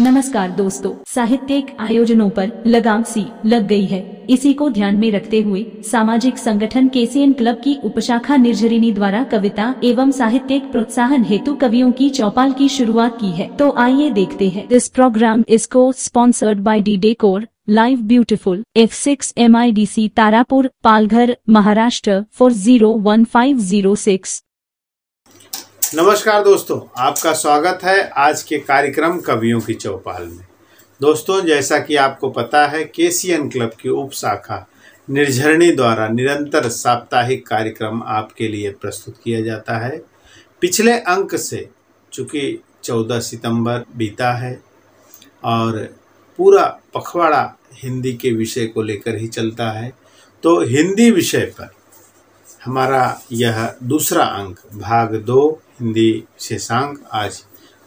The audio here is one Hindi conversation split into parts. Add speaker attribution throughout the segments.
Speaker 1: नमस्कार दोस्तों, साहित्यिक आयोजनों पर लगाम सी लग गई है। इसी को ध्यान में रखते हुए सामाजिक संगठन केसीएन क्लब की उपशाखा निर्झरिणी द्वारा कविता एवं साहित्यिक प्रोत्साहन हेतु कवियों की चौपाल की शुरुआत की है। तो आइए देखते हैं। दिस प्रोग्राम इज को sponsored by D decor live beautiful F6 MIDC Tarapur Palghar Maharashtra 401506।
Speaker 2: नमस्कार दोस्तों, आपका स्वागत है आज के कार्यक्रम कवियों की चौपाल में। दोस्तों, जैसा कि आपको पता है, केसीएन क्लब की उप शाखा निर्झरिणी द्वारा निरंतर साप्ताहिक कार्यक्रम आपके लिए प्रस्तुत किया जाता है। पिछले अंक से चूँकि 14 सितंबर बीता है और पूरा पखवाड़ा हिंदी के विषय को लेकर ही चलता है, तो हिंदी विषय पर हमारा यह दूसरा अंक भाग 2 हिंदी विशेषांक आज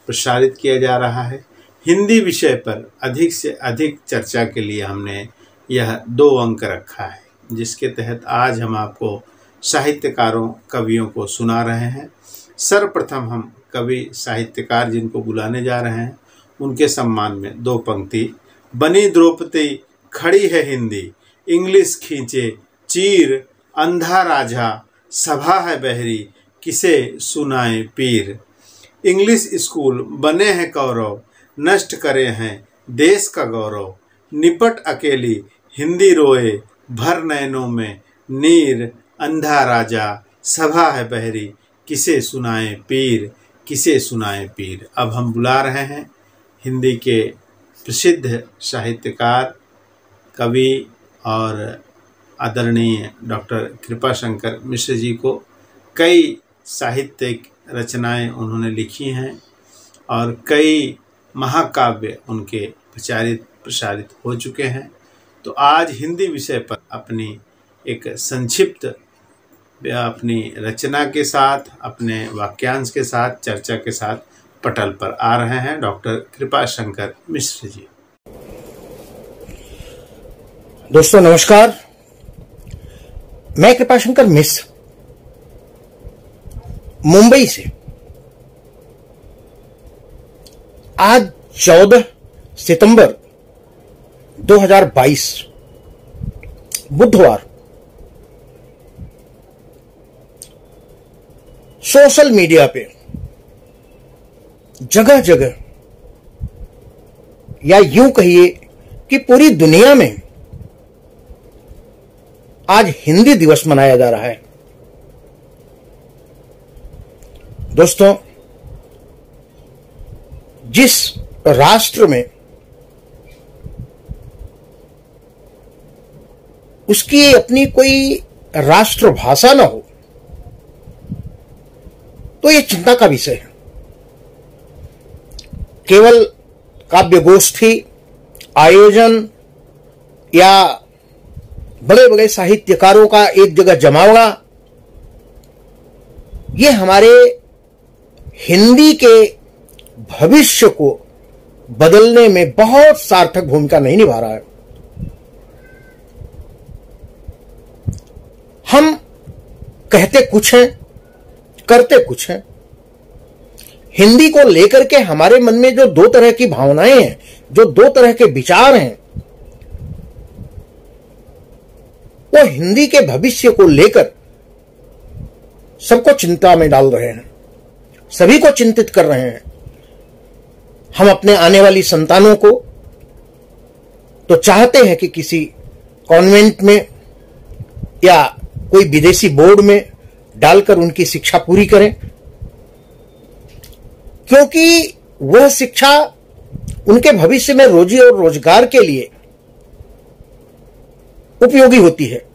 Speaker 2: प्रसारित किया जा रहा है। हिंदी विषय पर अधिक से अधिक चर्चा के लिए हमने यह 2 अंक रखा है, जिसके तहत आज हम आपको साहित्यकारों कवियों को सुना रहे हैं। सर्वप्रथम हम कवि साहित्यकार जिनको बुलाने जा रहे हैं उनके सम्मान में 2 पंक्ति। बनी द्रौपदी खड़ी है हिंदी, इंग्लिश खींचे चीर, अंधा राजा सभा है बहरी, किसे सुनाए पीर। इंग्लिश स्कूल बने हैं कौरव, नष्ट करे हैं देश का गौरव, निपट अकेली हिंदी रोए, भर नैनों में नीर, अंधा राजा सभा है बहरी, किसे सुनाए पीर, किसे सुनाए पीर। अब हम बुला रहे हैं हिंदी के प्रसिद्ध साहित्यकार कवि और आदरणीय डॉक्टर कृपाशंकर मिश्र जी को। कई साहित्यिक रचनाएं उन्होंने लिखी हैं और कई महाकाव्य उनके प्रसारित हो चुके हैं। तो आज हिंदी विषय पर अपनी एक संक्षिप्त अपनी रचना के साथ, अपने वाक्यांश के साथ, चर्चा के साथ पटल पर आ रहे हैं डॉक्टर कृपाशंकर मिश्र जी।
Speaker 3: दोस्तों नमस्कार, मैं कृपाशंकर मिश्र मुंबई से आज 14 सितंबर 2022 बुधवार सोशल मीडिया पे जगह जगह या यूं कहिए कि पूरी दुनिया में आज हिंदी दिवस मनाया जा रहा है। दोस्तों, जिस राष्ट्र में उसकी अपनी कोई राष्ट्रभाषा ना हो, तो यह चिंता का विषय है। केवल काव्य गोष्ठी, आयोजन या बड़े बड़े साहित्यकारों का एक जगह जमावड़ा, ये हमारे हिंदी के भविष्य को बदलने में बहुत सार्थक भूमिका नहीं निभा रहा है। हम कहते कुछ हैं, करते कुछ हैं। हिंदी को लेकर के हमारे मन में जो 2 तरह की भावनाएं हैं, जो 2 तरह के विचार हैं, वो हिंदी के भविष्य को लेकर सबको चिंता में डाल रहे हैं, सभी को चिंतित कर रहे हैं। हम अपने आने वाली संतानों को तो चाहते हैं कि किसी कॉन्वेंट में या कोई विदेशी बोर्ड में डालकर उनकी शिक्षा पूरी करें, क्योंकि वह शिक्षा उनके भविष्य में रोजी और रोजगार के लिए उपयोगी होती है।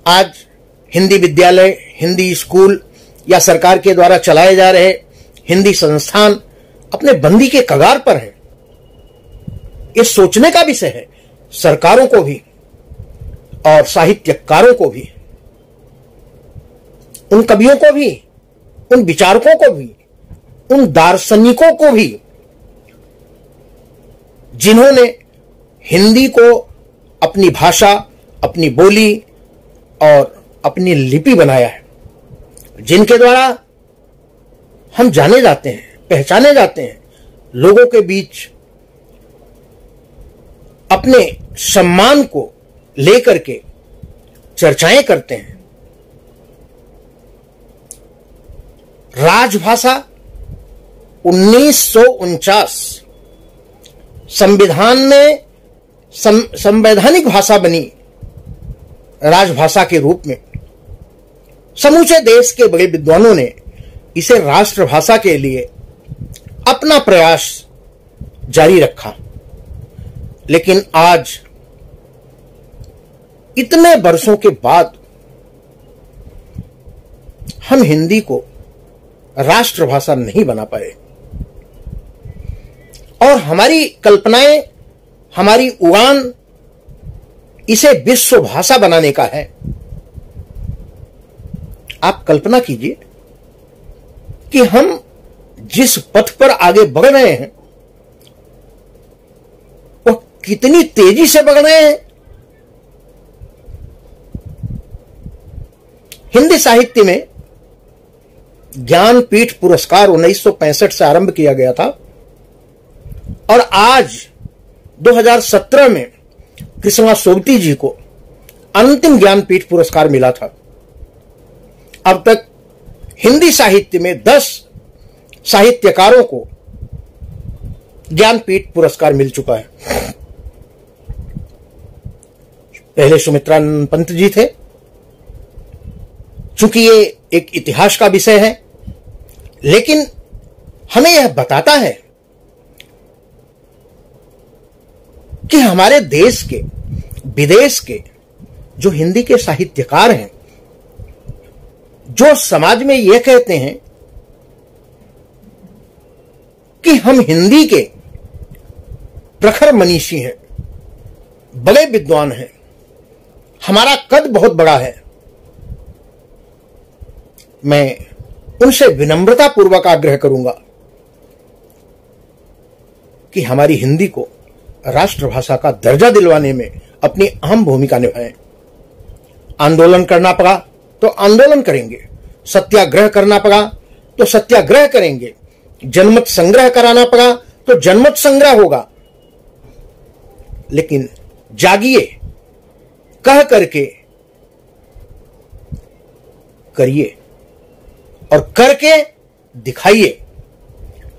Speaker 3: आज हिंदी विद्यालय, हिंदी स्कूल या सरकार के द्वारा चलाए जा रहे हिंदी संस्थान अपने बंदी के कगार पर है। ये सोचने का विषय है सरकारों को भी और साहित्यकारों को भी, उन कवियों को भी, उन विचारकों को भी, उन दार्शनिकों को भी जिन्होंने हिंदी को अपनी भाषा, अपनी बोली और अपनी लिपि बनाया है, जिनके द्वारा हम जाने जाते हैं, पहचाने जाते हैं, लोगों के बीच अपने सम्मान को लेकर के चर्चाएं करते हैं। राजभाषा 1949 संविधान में संवैधानिक भाषा बनी राजभाषा के रूप में। समूचे देश के बड़े विद्वानों ने इसे राष्ट्रभाषा के लिए अपना प्रयास जारी रखा, लेकिन आज इतने वर्षों के बाद हम हिंदी को राष्ट्रभाषा नहीं बना पाए और हमारी कल्पनाएं, हमारी उड़ान इसे विश्व भाषा बनाने का है। आप कल्पना कीजिए कि हम जिस पथ पर आगे बढ़ रहे हैं वह कितनी तेजी से बढ़ रहे हैं। हिंदी साहित्य में ज्ञानपीठ पुरस्कार 1965 से आरंभ किया गया था और आज 2017 में कृष्णा सोबती जी को अंतिम ज्ञानपीठ पुरस्कार मिला था। अब तक हिंदी साहित्य में 10 साहित्यकारों को ज्ञानपीठ पुरस्कार मिल चुका है। पहले सुमित्रानंद पंत जी थे। चूंकि ये एक इतिहास का विषय है, लेकिन हमें यह बताता है कि हमारे देश के, विदेश के जो हिंदी के साहित्यकार हैं, जो समाज में यह कहते हैं कि हम हिंदी के प्रखर मनीषी हैं, बड़े विद्वान हैं, हमारा कद बहुत बड़ा है, मैं उनसे विनम्रता पूर्वक आग्रह करूंगा कि हमारी हिंदी को राष्ट्रभाषा का दर्जा दिलवाने में अपनी अहम भूमिका निभाएं। आंदोलन करना पड़ा तो आंदोलन करेंगे, सत्याग्रह करना पड़ा तो सत्याग्रह करेंगे, जनमत संग्रह कराना पड़ा तो जनमत संग्रह होगा, लेकिन जागिए, कह करके करिए और करके दिखाइए।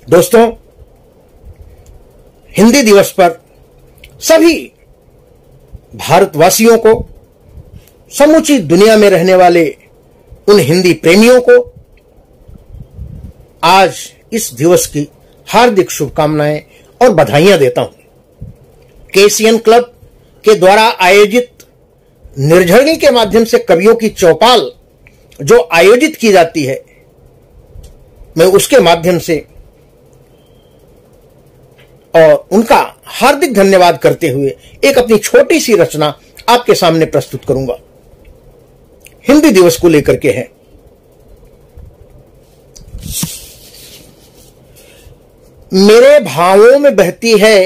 Speaker 3: दोस्तों, हिंदी दिवस पर सभी भारतवासियों को, समूची दुनिया में रहने वाले उन हिंदी प्रेमियों को आज इस दिवस की हार्दिक शुभकामनाएं और बधाइयां देता हूं। केसीएन क्लब के द्वारा आयोजित निर्झरणी के माध्यम से कवियों की चौपाल जो आयोजित की जाती है, मैं उसके माध्यम से और उनका हार्दिक धन्यवाद करते हुए एक अपनी छोटी सी रचना आपके सामने प्रस्तुत करूंगा। हिंदी दिवस को लेकर के है। मेरे भावों में बहती है,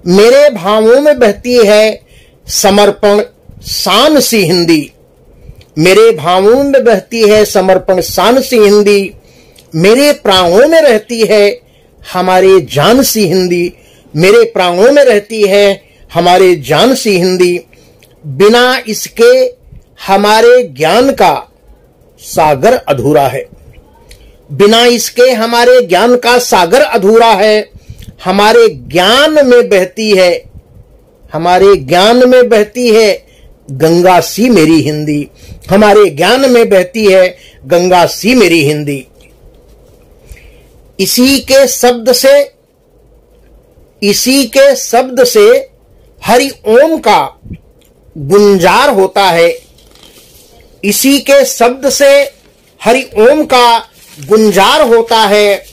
Speaker 3: मेरे भावों में बहती है समर्पण शान सी हिंदी, मेरे भावों में बहती है समर्पण शान सी हिंदी, मेरे प्राणों में रहती है हमारे जान सी हिंदी, मेरे प्राणों में रहती है हमारे जान सी हिंदी, बिना इसके हमारे ज्ञान का सागर अधूरा है, बिना इसके हमारे ज्ञान का सागर अधूरा है, हमारे ज्ञान में बहती है, हमारे ज्ञान में बहती है गंगा सी मेरी हिंदी, हमारे ज्ञान में बहती है गंगा सी मेरी हिंदी। इसी के शब्द से हरि ओम का गुंजार होता है, इसी के शब्द से हरि ओम का गुंजार होता है,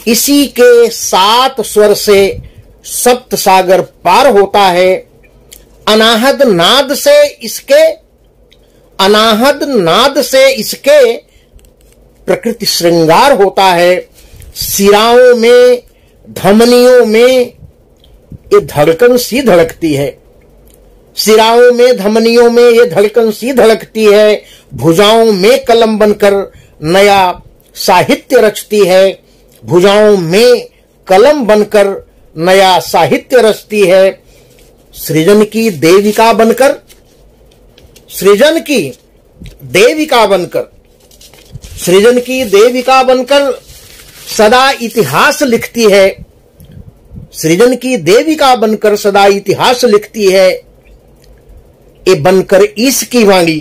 Speaker 3: इसी के 7 स्वर से सप्त सागर पार होता है, अनाहद नाद से इसके प्रकृति श्रृंगार होता है, सिराओं में धमनियों में ये धड़कन सी धड़कती है, सिराओं में धमनियों में ये धड़कन सी धड़कती है, भुजाओं में कलम बनकर नया साहित्य रचती है, भुजाओं में कलम बनकर नया साहित्य रचती है। सृजन की देविका बनकर, सृजन की देविका बनकर, सृजन की देविका बनकर सदा इतिहास लिखती है, सृजन की देविका बनकर सदा इतिहास लिखती है। ये बनकर इसकी वाणी,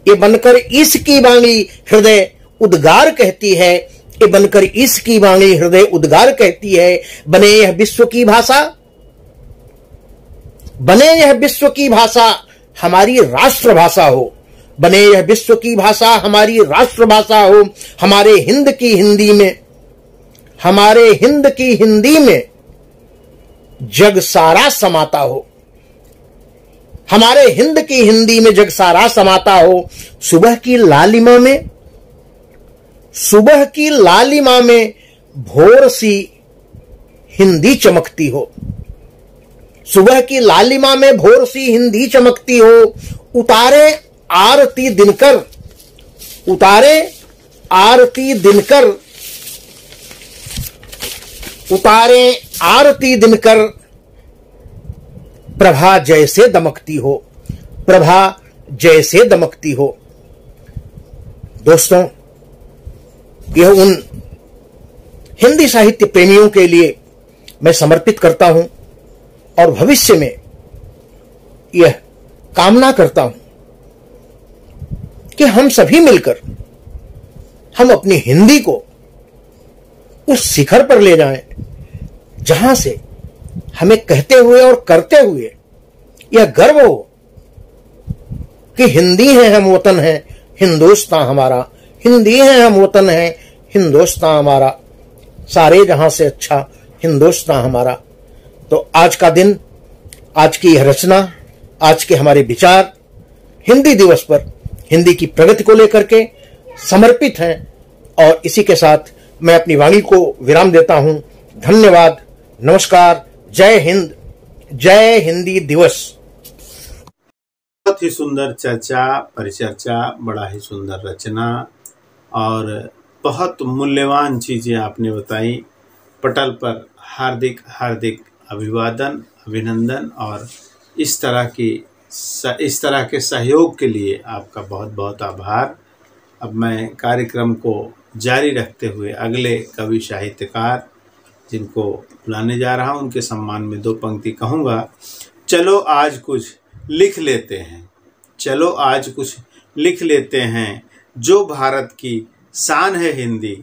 Speaker 3: ये बनकर इसकी वाणी हृदय उद्गार कहती है, ये बनकर इसकी वाणी हृदय उद्गार कहती है। बने यह विश्व की भाषा, बने यह विश्व की भाषा हमारी राष्ट्रभाषा हो, बने यह विश्व की भाषा हमारी राष्ट्रभाषा हो। हमारे हिंद की हिंदी में, हमारे हिंद की हिंदी में जग सारा समाता हो, हमारे हिंद की हिंदी में जग सारा समाता हो। सुबह की लालिमा में, सुबह की लालिमा में भोर सी हिंदी चमकती हो, सुबह की लालिमा में भोर सी हिंदी चमकती हो। उतारे आरती दिनकर, उतारे आरती दिनकर, उतारे आरती दिनकर प्रभा जैसे दमकती हो, प्रभा जैसे दमकती हो। दोस्तों, यह उन हिंदी साहित्य प्रेमियों के लिए मैं समर्पित करता हूं और भविष्य में यह कामना करता हूं कि हम सभी मिलकर हम अपनी हिंदी को उस शिखर पर ले जाएं जहां से हमें कहते हुए और करते हुए यह गर्व हो कि हिंदी है हम वतन है हिंदुस्तान हमारा, हिंदी है हम वतन है हिंदुस्तान हमारा, सारे जहां से अच्छा हिंदुस्तान हमारा। तो आज का दिन, आज की यह रचना, आज के हमारे विचार हिंदी दिवस पर हिंदी की प्रगति को लेकर के समर्पित हैं। और इसी के साथ मैं अपनी वाणी को विराम देता हूं। धन्यवाद, नमस्कार, जय हिंद, जय हिंदी दिवस।
Speaker 2: बहुत ही सुंदर चर्चा, परिचर्चा, बड़ा ही सुंदर रचना और बहुत मूल्यवान चीजें आपने बताई। पटल पर हार्दिक हार्दिक अभिवादन, अभिनंदन और इस तरह के सहयोग के लिए आपका बहुत बहुत आभार। अब मैं कार्यक्रम को जारी रखते हुए अगले कवि साहित्यकार जिनको बुलाने जा रहा हूं उनके सम्मान में दो पंक्ति कहूँगा। चलो आज कुछ लिख लेते हैं, चलो आज कुछ लिख लेते हैं, जो भारत की शान है हिंदी,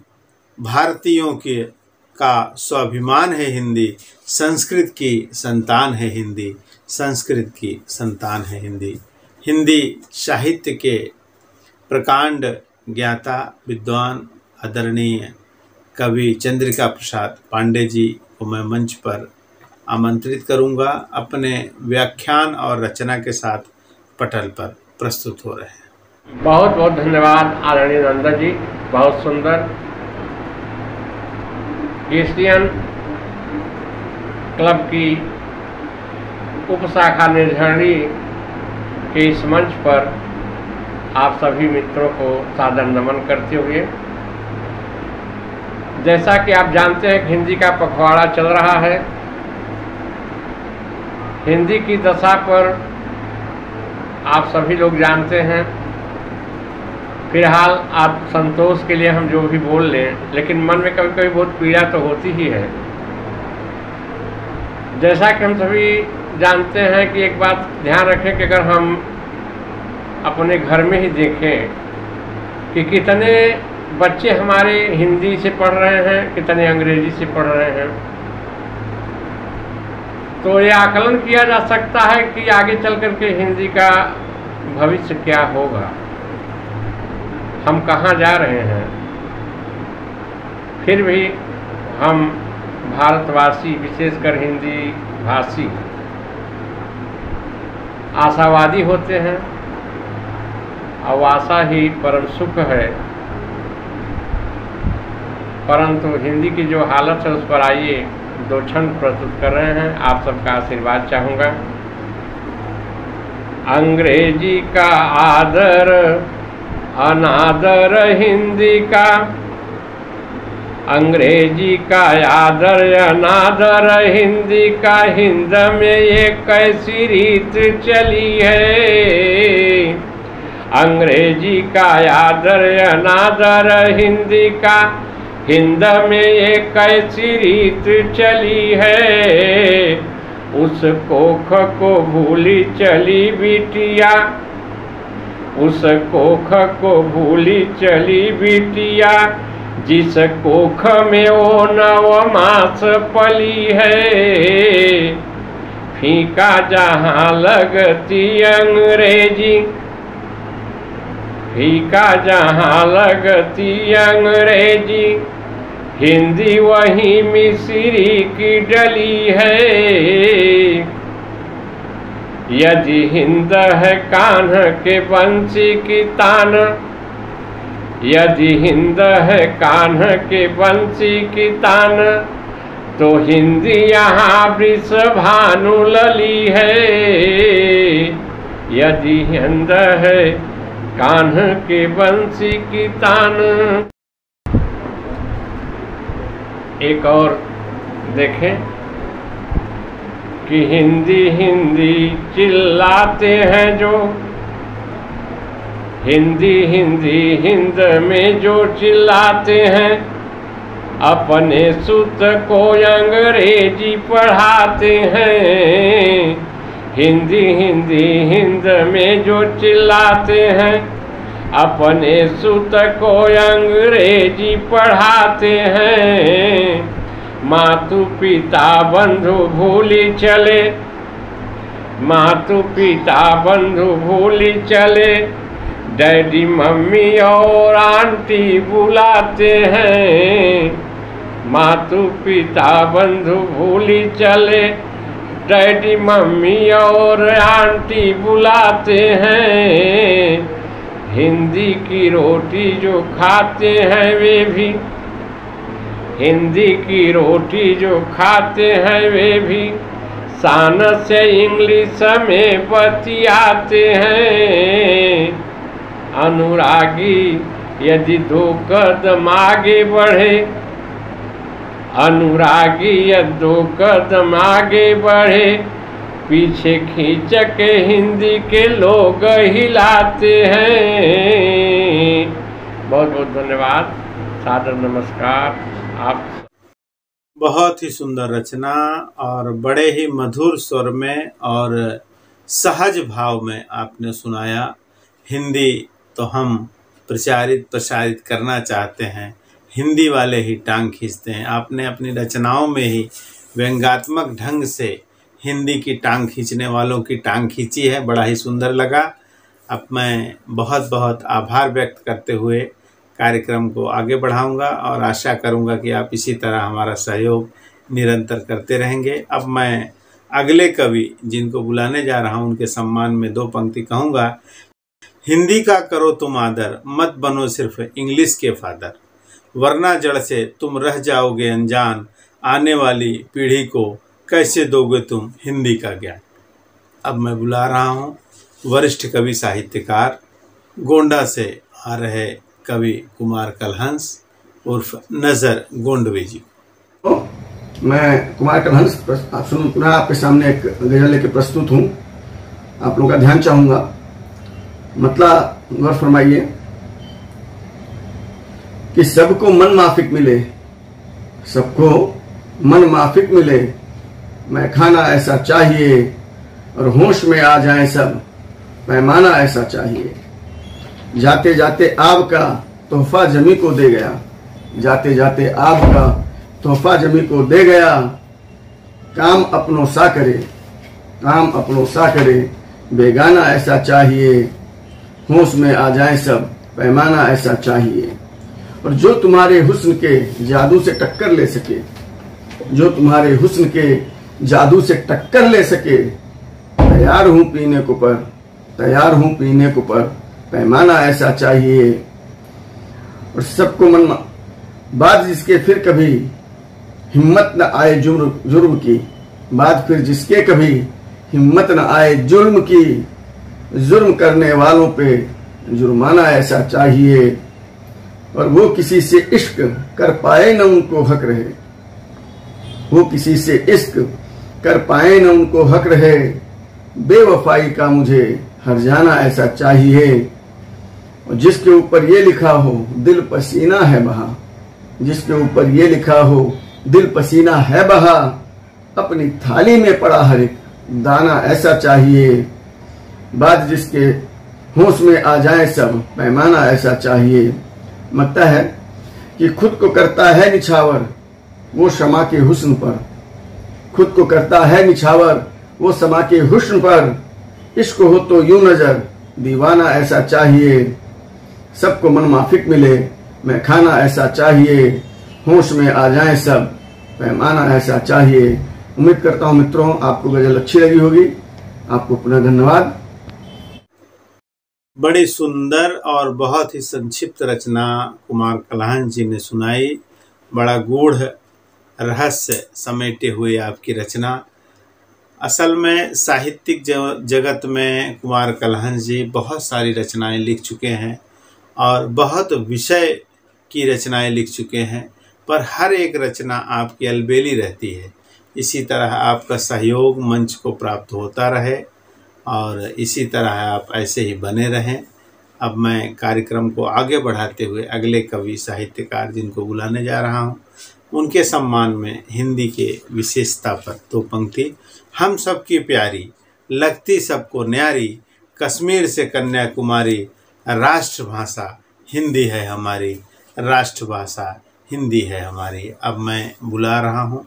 Speaker 2: भारतीयों के का स्वाभिमान है हिंदी, संस्कृत की संतान है हिंदी, संस्कृत की संतान है हिंदी। हिंदी साहित्य के प्रकांड ज्ञाता, विद्वान, आदरणीय कवि चंद्रिका प्रसाद पांडे जी को मैं मंच पर आमंत्रित करूंगा। अपने व्याख्यान और रचना के साथ पटल पर प्रस्तुत हो रहे हैं।
Speaker 4: बहुत बहुत धन्यवाद आदरणीय नंदा जी, बहुत सुंदर। केसीएन क्लब की उपशाखा निर्झरणी के इस मंच पर आप सभी मित्रों को सादर नमन करते हुए, जैसा कि आप जानते हैं कि हिंदी का पखवाड़ा चल रहा है। हिंदी की दशा पर आप सभी लोग जानते हैं। फिलहाल आप संतोष के लिए हम जो भी बोल लें, लेकिन मन में कभी कभी बहुत पीड़ा तो होती ही है। जैसा कि हम सभी जानते हैं कि एक बात ध्यान रखें कि अगर हम अपने घर में ही देखें कि कितने बच्चे हमारे हिंदी से पढ़ रहे हैं, कितने अंग्रेजी से पढ़ रहे हैं, तो ये आकलन किया जा सकता है कि आगे चल कर के हिंदी का भविष्य क्या होगा, हम कहाँ जा रहे हैं। फिर भी हम भारतवासी, विशेषकर हिंदी भाषी, आशावादी होते हैं और आशा ही परम सुख है। परंतु हिंदी की जो हालत है उस पर आइए दो क्षण प्रस्तुत कर रहे हैं। आप सबका आशीर्वाद चाहूँगा। अंग्रेजी का आदर अनादर हिंदी का, अंग्रेजी का आदर अनादर हिंदी का, हिंद में ये कैसी रीत चली है। अंग्रेजी का आदर अनादर हिंदी का, हिंद में ये कैसी रीत चली है। उस कोख को भूली चली बिटिया, उस कोख को भूली चली बिटिया, जिस कोख में वो नवमास पली है। फीका जहाँ लगती अंग्रेजी, फीका जहाँ लगती अंग्रेजी, हिंदी वही मिस्री की डली है। यदि हिंद है कान्ह के बंसी की तान, यदि हिंद है कान्ह के बंसी की तान, तो हिंदी यहाँ वृषभानु लली है। यदि हिंद है कान्ह के बंसी की तान। एक और देखें कि हिंदी हिंदी चिल्लाते हैं जो, हिंदी हिंदी हिंद में जो चिल्लाते हैं, अपने सुत को अंग्रेजी पढ़ाते हैं। हिंदी हिंदी हिंद में जो चिल्लाते हैं, अपने सुत को अंग्रेजी पढ़ाते हैं। मातु पिता बंधु भूली चले, मातु पिता बंधु भूली चले, डैडी मम्मी और आंटी बुलाते हैं। मातु पिता बंधु भूली चले, डैडी मम्मी और आंटी बुलाते हैं। हिंदी की रोटी जो खाते हैं वे भी, हिंदी की रोटी जो खाते हैं वे भी, शान से इंग्लिश में बतियाते हैं। अनुरागी यदि 2 कदम आगे बढ़े, अनुरागी यदि 2 कदम आगे बढ़े, पीछे खींच के हिंदी के लोग हिलाते हैं। बहुत बहुत धन्यवाद, सादर नमस्कार। आप
Speaker 2: बहुत ही सुंदर रचना और बड़े ही मधुर स्वर में और सहज भाव में आपने सुनाया। हिंदी तो हम प्रसारित करना चाहते हैं, हिंदी वाले ही टांग खींचते हैं। आपने अपनी रचनाओं में ही व्यंग्यात्मक ढंग से हिंदी की टांग खींचने वालों की टांग खींची है, बड़ा ही सुंदर लगा। अब मैं बहुत बहुत आभार व्यक्त करते हुए कार्यक्रम को आगे बढ़ाऊंगा और आशा करूंगा कि आप इसी तरह हमारा सहयोग निरंतर करते रहेंगे। अब मैं अगले कवि जिनको बुलाने जा रहा हूं उनके सम्मान में 2 पंक्ति कहूँगा। हिंदी का करो तुम आदर, मत बनो सिर्फ इंग्लिश के फादर, वरना जड़ से तुम रह जाओगे अनजान, आने वाली पीढ़ी को कैसे दोगे तुम हिंदी का ज्ञान। अब मैं बुला रहा हूँ वरिष्ठ कवि साहित्यकार गोंडा से आ रहे कवि कुमार कलहंस उर्फ नजर गोंडवे जी।
Speaker 5: मैं कुमार कलहंस पुनः आपके सामने एक गजल लेकर प्रस्तुत हूँ। आप लोगों का ध्यान चाहूंगा, मतलब गौर फरमाइए कि सबको मन माफिक मिले, सबको मन माफिक मिले, मैं खाना ऐसा चाहिए और होश में आ जाए सब, पैमाना ऐसा चाहिए। जाते जाते आपका तोहफा जमी को दे गया, जाते जाते आपका तोहफा जमी को दे गया। काम अपनों सा करे, काम अपनों सा करे, बेगाना ऐसा चाहिए, होश में आ जाए सब, पैमाना ऐसा चाहिए। और जो तुम्हारे हुस्न के जादू से टक्कर ले सके, जो तुम्हारे हुस्न के जादू से टक्कर ले सके, तैयार हूं पीने को पर, तैयार हूं पीने को पर, पैमाना ऐसा चाहिए। और सबको मन बात जिसके फिर कभी हिम्मत न आए जुर्म की, बात फिर जिसके कभी हिम्मत न आए जुर्म की, जुर्म करने वालों पे जुर्माना ऐसा चाहिए, और वो किसी से इश्क कर पाए न उनको हक रहे, वो किसी से इश्क कर पाए न उनको हक रहे, बेवफाई का मुझे हर जाना ऐसा चाहिए, और जिसके ऊपर ये लिखा हो दिल पसीना है बहा, जिसके ऊपर ये लिखा हो दिल पसीना है बहा, अपनी थाली में पड़ा हर एक दाना ऐसा चाहिए, बात जिसके होश में आ जाए सब पैमाना ऐसा चाहिए। लगता है कि खुद को करता है निछावर वो शमा के हुस्न पर, खुद को करता है निछावर वो शमा के हुस्न पर, इश्क हो तो यूं नजर दीवाना ऐसा चाहिए, सबको मन माफिक मिले मैं खाना ऐसा चाहिए, होश में आ जाए सब पैमाना ऐसा चाहिए। उम्मीद करता हूं मित्रों आपको गजल अच्छी लगी होगी। आपको पुनः धन्यवाद।
Speaker 2: बड़ी सुंदर और बहुत ही संक्षिप्त रचना कुमार कलहन जी ने सुनाई। बड़ा गूढ़ रहस्य समेटे हुए आपकी रचना। असल में साहित्यिक जगत में कुमार कलहन जी बहुत सारी रचनाएं लिख चुके हैं और बहुत विषय की रचनाएं लिख चुके हैं, पर हर एक रचना आपकी अलबेली रहती है। इसी तरह आपका सहयोग मंच को प्राप्त होता रहे और इसी तरह आप ऐसे ही बने रहें। अब मैं कार्यक्रम को आगे बढ़ाते हुए अगले कवि साहित्यकार जिनको बुलाने जा रहा हूं, उनके सम्मान में हिंदी के विशेषता पर दो पंक्ति। हम सबकी प्यारी लगती सबको न्यारी, कश्मीर से कन्याकुमारी, राष्ट्रभाषा हिंदी है हमारी, राष्ट्रभाषा हिंदी है हमारी। अब मैं बुला रहा हूँ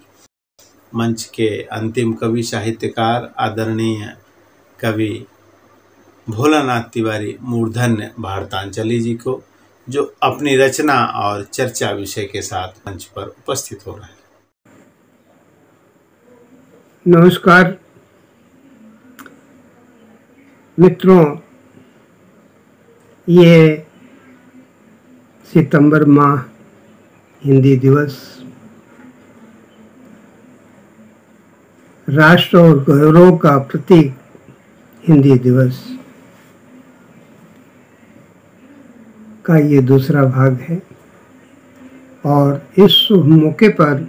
Speaker 2: मंच के अंतिम कवि साहित्यकार आदरणीय कवि भोलानाथ तिवारी मूर्धन्य भारतांचली जी को, जो अपनी रचना और चर्चा विषय के साथ मंच पर उपस्थित हो रहे हैं।
Speaker 6: नमस्कार मित्रों, ये सितंबर माह हिंदी दिवस राष्ट्र और गौरव का प्रतीक हिंदी दिवस का ये दूसरा भाग है, और इस शुभ मौके पर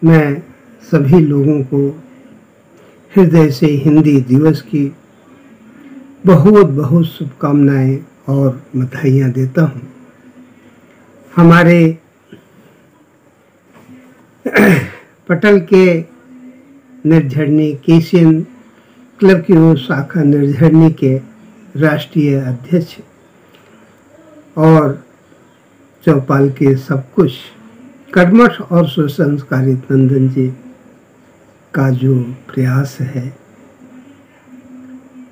Speaker 6: मैं सभी लोगों को हृदय से हिंदी दिवस की बहुत बहुत शुभकामनाएं और बधाइयाँ देता हूँ। हमारे पटल के निर्झरनी केसीएन क्लब की ओर शाखा निर्झरनी के राष्ट्रीय अध्यक्ष और चौपाल के सब कुछ कर्मठ और सुसंस्कारित नंदन जी का जो प्रयास है,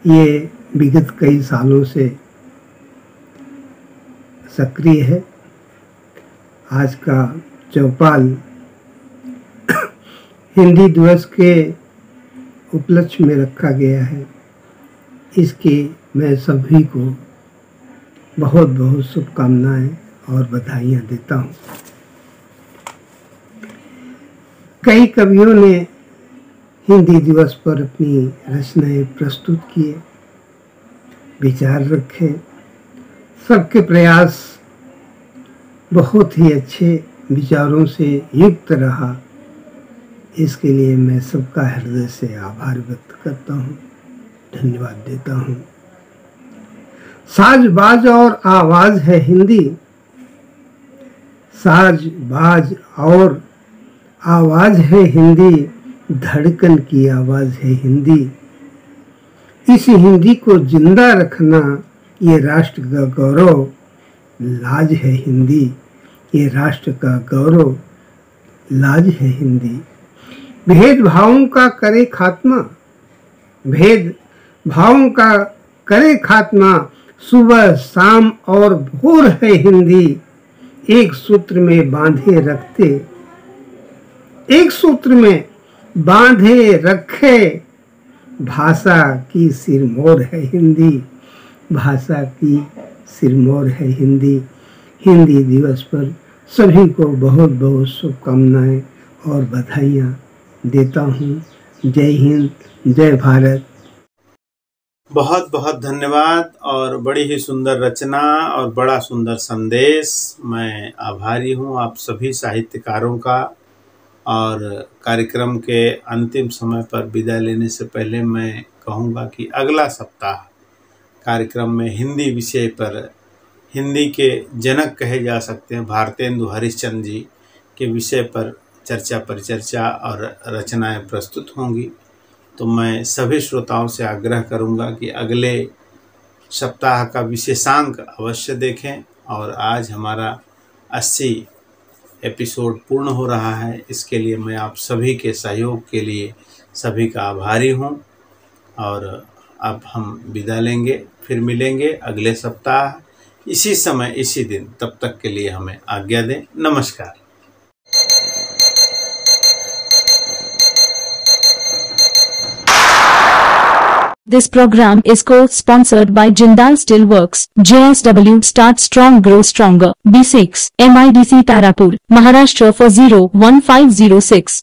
Speaker 6: ये विगत कई सालों से सक्रिय है। आज का चौपाल हिंदी दिवस के उपलक्ष्य में रखा गया है। इसकी मैं सभी को बहुत बहुत शुभकामनाएं और बधाइयाँ देता हूँ। कई कवियों ने हिंदी दिवस पर अपनी रचनाएं प्रस्तुत किए, विचार रखे। सबके प्रयास बहुत ही अच्छे विचारों से युक्त रहा। इसके लिए मैं सबका हृदय से आभार व्यक्त करता हूँ, धन्यवाद देता हूँ। साज बाज और आवाज है हिंदी, साज बाज और आवाज है हिंदी, धड़कन की आवाज है हिंदी। इस हिंदी को जिंदा रखना ये राष्ट्र का गौरव, लाज है हिंदी, ये राष्ट्र का गौरव, लाज है हिंदी। भेदभावों का करे खात्मा, भेदभावों का करे खात्मा, सुबह शाम और भोर है हिंदी। एक सूत्र में बांधे रखते, एक सूत्र में बांधे रखे, भाषा की सिरमौर है हिंदी, भाषा की सिरमौर है हिंदी। हिंदी दिवस पर सभी को बहुत बहुत शुभकामनाएं और बधाइयाँ देता हूँ। जय हिंद, जय भारत।
Speaker 2: बहुत बहुत धन्यवाद और बड़ी ही सुंदर रचना और बड़ा सुंदर संदेश। मैं आभारी हूँ आप सभी साहित्यकारों का। और कार्यक्रम के अंतिम समय पर विदाई लेने से पहले मैं कहूँगा कि अगला सप्ताह कार्यक्रम में हिंदी विषय पर, हिंदी के जनक कहे जा सकते हैं भारतेंदु हरिश्चंद्र जी के विषय पर चर्चा परिचर्चा और रचनाएं प्रस्तुत होंगी। तो मैं सभी श्रोताओं से आग्रह करूंगा कि अगले सप्ताह का विशेषांक अवश्य देखें। और आज हमारा 80 एपिसोड पूर्ण हो रहा है, इसके लिए मैं आप सभी के सहयोग के लिए सभी का आभारी हूं। और अब हम विदा लेंगे, फिर मिलेंगे अगले सप्ताह इसी समय इसी दिन। तब तक के लिए हमें आज्ञा दें। नमस्कार।
Speaker 1: This program is co-sponsored by Jindal Steelworks, JSW Start Strong Grow Stronger, B6, MIDC Tarapur, Maharashtra 4015006.